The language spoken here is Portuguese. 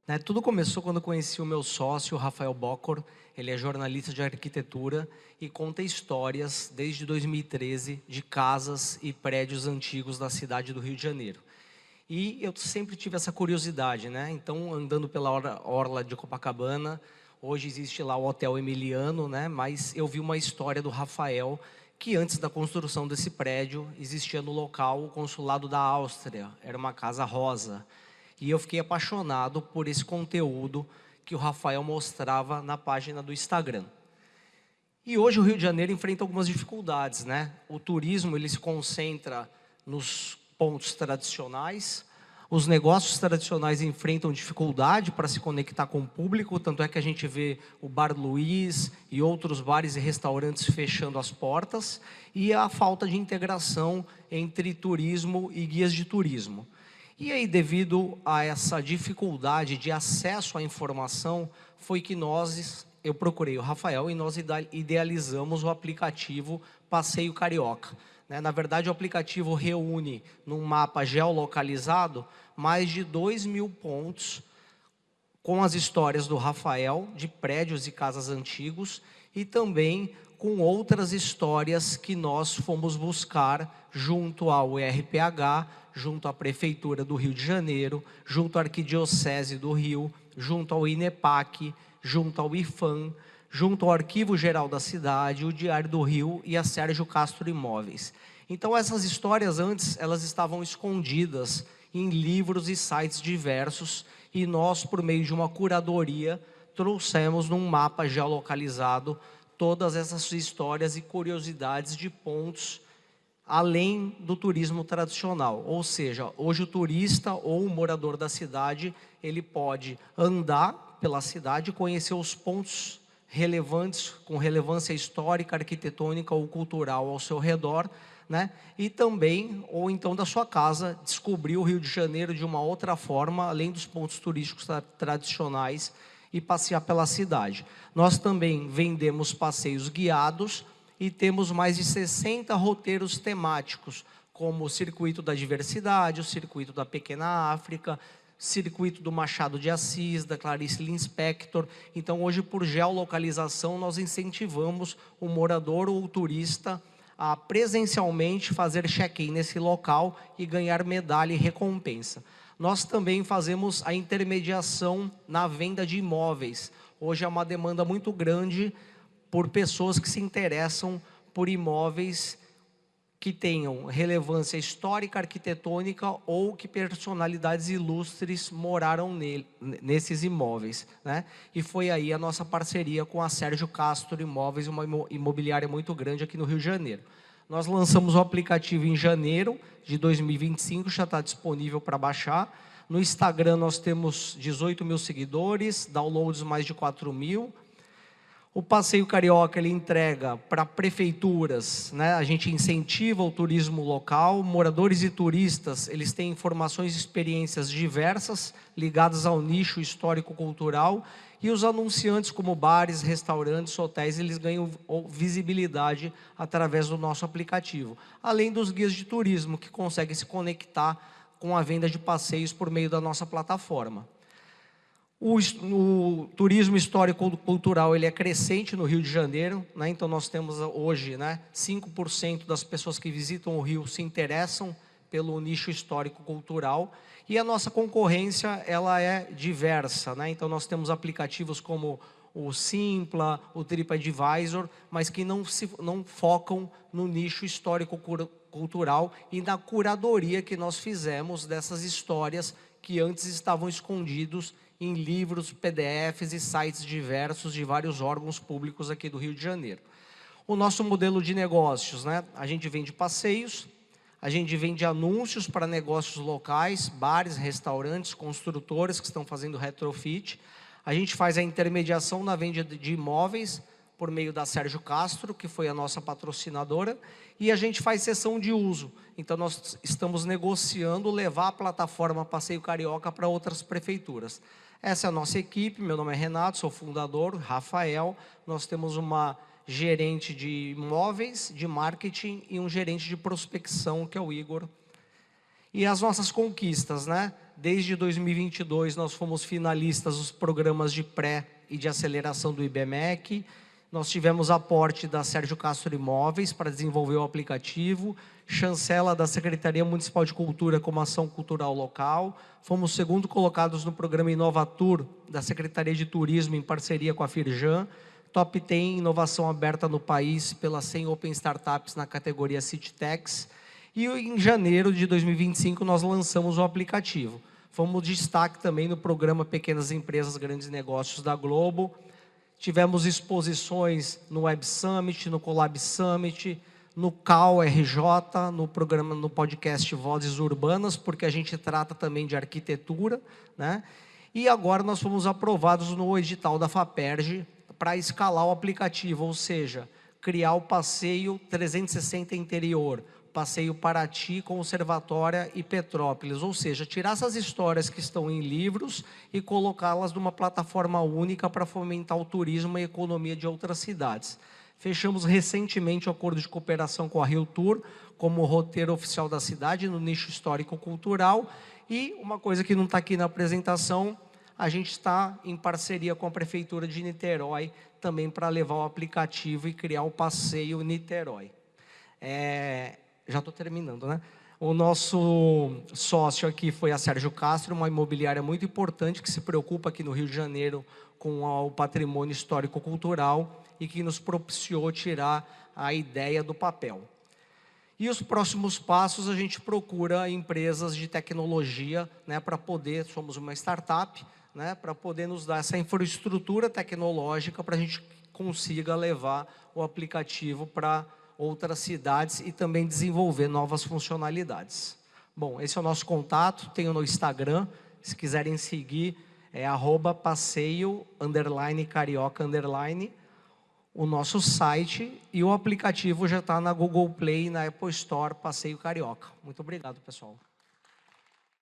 Né, tudo começou quando eu conheci o meu sócio, o Rafael Bocor. Ele é jornalista de arquitetura e conta histórias desde 2013 de casas e prédios antigos da cidade do Rio de Janeiro. E eu sempre tive essa curiosidade, né? Então, andando pela orla de Copacabana, hoje existe lá o Hotel Emiliano, né? Mas eu vi uma história do Rafael, que antes da construção desse prédio, existia no local o consulado da Áustria, era uma casa rosa. E eu fiquei apaixonado por esse conteúdo que o Rafael mostrava na página do Instagram. E hoje o Rio de Janeiro enfrenta algumas dificuldades, né? O turismo, ele se concentra nos pontos tradicionais. Os negócios tradicionais enfrentam dificuldade para se conectar com o público, tanto é que a gente vê o Bar Luiz e outros bares e restaurantes fechando as portas, e a falta de integração entre turismo e guias de turismo. E aí, devido a essa dificuldade de acesso à informação, foi que eu procurei o Rafael e nós idealizamos o aplicativo Passeio Carioca. Na verdade, o aplicativo reúne, num mapa geolocalizado, mais de 2.000 pontos com as histórias do Rafael, de prédios e casas antigos, e também com outras histórias que nós fomos buscar junto ao RPH, junto à Prefeitura do Rio de Janeiro, junto à Arquidiocese do Rio, junto ao INEPAC, junto ao IFAM, junto ao Arquivo Geral da Cidade, o Diário do Rio e a Sérgio Castro Imóveis. Então, essas histórias antes, elas estavam escondidas em livros e sites diversos, e nós, por meio de uma curadoria, trouxemos num mapa geolocalizado todas essas histórias e curiosidades de pontos além do turismo tradicional. Ou seja, hoje o turista ou o morador da cidade, ele pode andar pela cidade, conhecer os pontos relevantes, com relevância histórica, arquitetônica ou cultural ao seu redor, né? E também, ou então da sua casa, descobrir o Rio de Janeiro de uma outra forma, além dos pontos turísticos tradicionais, e passear pela cidade. Nós também vendemos passeios guiados e temos mais de 60 roteiros temáticos, como o Circuito da Diversidade, o Circuito da Pequena África, Circuito do Machado de Assis, da Clarice Lispector. Então, hoje, por geolocalização, nós incentivamos o morador ou o turista a presencialmente fazer check-in nesse local e ganhar medalha e recompensa. Nós também fazemos a intermediação na venda de imóveis. Hoje é uma demanda muito grande por pessoas que se interessam por imóveis que tenham relevância histórica, arquitetônica ou que personalidades ilustres moraram nesses imóveis, né? E foi aí a nossa parceria com a Sérgio Castro Imóveis, uma imobiliária muito grande aqui no Rio de Janeiro. Nós lançamos o aplicativo em janeiro de 2025, já está disponível para baixar. No Instagram nós temos 18.000 seguidores, downloads mais de 4.000. O Passeio Carioca, ele entrega para prefeituras, né? A gente incentiva o turismo local, moradores e turistas, eles têm informações e experiências diversas, ligadas ao nicho histórico-cultural, e os anunciantes como bares, restaurantes, hotéis, eles ganham visibilidade através do nosso aplicativo. Além dos guias de turismo, que conseguem se conectar com a venda de passeios por meio da nossa plataforma. O turismo histórico-cultural, ele é crescente no Rio de Janeiro, né? Então nós temos hoje, né, 5% das pessoas que visitam o Rio se interessam pelo nicho histórico-cultural, e a nossa concorrência, ela é diversa, né? Então nós temos aplicativos como o Simpla, o TripAdvisor, mas que não focam no nicho histórico-cultural e na curadoria que nós fizemos dessas histórias que antes estavam escondidos em livros, PDFs e sites diversos de vários órgãos públicos aqui do Rio de Janeiro. O nosso modelo de negócios, né? A gente vende passeios, a gente vende anúncios para negócios locais, bares, restaurantes, construtores que estão fazendo retrofit. A gente faz a intermediação na venda de imóveis por meio da Sérgio Castro, que foi a nossa patrocinadora, e a gente faz cessão de uso. Então nós estamos negociando levar a plataforma Passeio Carioca para outras prefeituras. Essa é a nossa equipe, meu nome é Renato, sou fundador, Rafael, nós temos uma gerente de imóveis, de marketing e um gerente de prospecção, que é o Igor. E as nossas conquistas, né? Desde 2022, nós fomos finalistas dos programas de pré e de aceleração do IBMEC. Nós tivemos aporte da Sérgio Castro Imóveis para desenvolver o aplicativo, chancela da Secretaria Municipal de Cultura como ação cultural local. Fomos segundo colocados no programa Inovatur da Secretaria de Turismo em parceria com a Firjan. Top 10 em inovação aberta no país pelas 100 Open Startups na categoria CityTechs. E em janeiro de 2025 nós lançamos o aplicativo. Fomos destaque também no programa Pequenas Empresas, Grandes Negócios da Globo. Tivemos exposições no Web Summit, no Collab Summit, no CAU RJ, no podcast Vozes Urbanas, porque a gente trata também de arquitetura, né? E agora nós fomos aprovados no edital da FAPERJ para escalar o aplicativo, ou seja, criar o passeio 360 interior, passeio Paraty, Conservatória e Petrópolis, ou seja, tirar essas histórias que estão em livros e colocá-las numa plataforma única para fomentar o turismo e a economia de outras cidades. Fechamos recentemente o acordo de cooperação com a Rio Tour, como roteiro oficial da cidade, no nicho histórico-cultural. E uma coisa que não está aqui na apresentação, a gente está em parceria com a Prefeitura de Niterói, também para levar o aplicativo e criar o passeio Niterói. Já estou terminando, né? O nosso sócio aqui foi a Sérgio Castro, uma imobiliária muito importante que se preocupa aqui no Rio de Janeiro com o patrimônio histórico-cultural e que nos propiciou tirar a ideia do papel. E os próximos passos, a gente procura empresas de tecnologia, né, para poder, somos uma startup, né, para poder nos dar essa infraestrutura tecnológica para a gente consiga levar o aplicativo para outras cidades e também desenvolver novas funcionalidades. Bom, esse é o nosso contato, tenho no Instagram, se quiserem seguir, é @passeio_carioca_. O nosso site e o aplicativo já está na Google Play e na Apple Store, Passeio Carioca. Muito obrigado, pessoal.